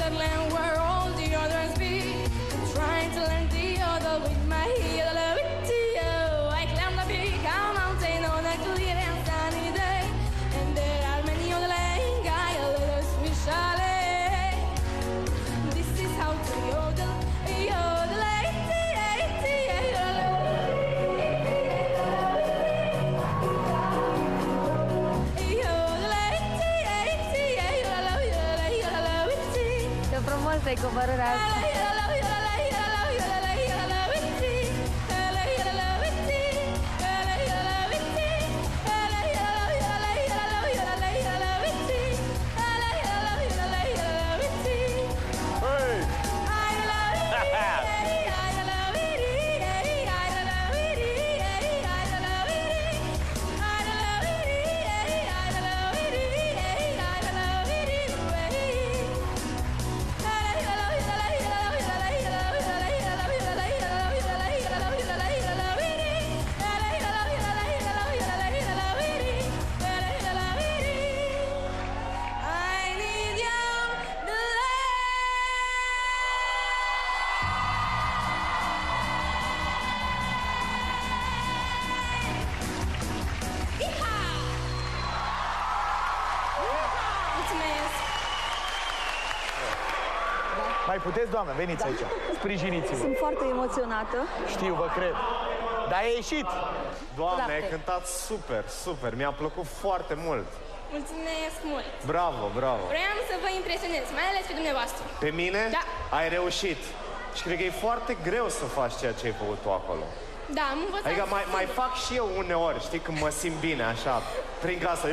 settling where all the others be. Trying to learn the other with my heel, I love it to you. I climb the peak, a mountain on a clear and sunny day. And there are many other lane guy, a little sweet chalet. This is how to yodel, yodel, Ce frumos ai coborârea asta. Mai puteți, doamnă, veniți aici. Sprijiniți-vă. Sunt foarte emoționată. Știu, vă cred. Dar ai ieșit. Doamne, ai cântat super, super. Mi-a plăcut foarte mult. Mulțumesc mult! Bravo, bravo. Vreau să vă impresionez, mai ales pe dumneavoastră. Pe mine? Da. Ai reușit. Și cred că e foarte greu să faci ceea ce ai făcut tu acolo. Da, am învățat. Adică mai fac și eu uneori, știi, când mă simt bine, așa, prin casă.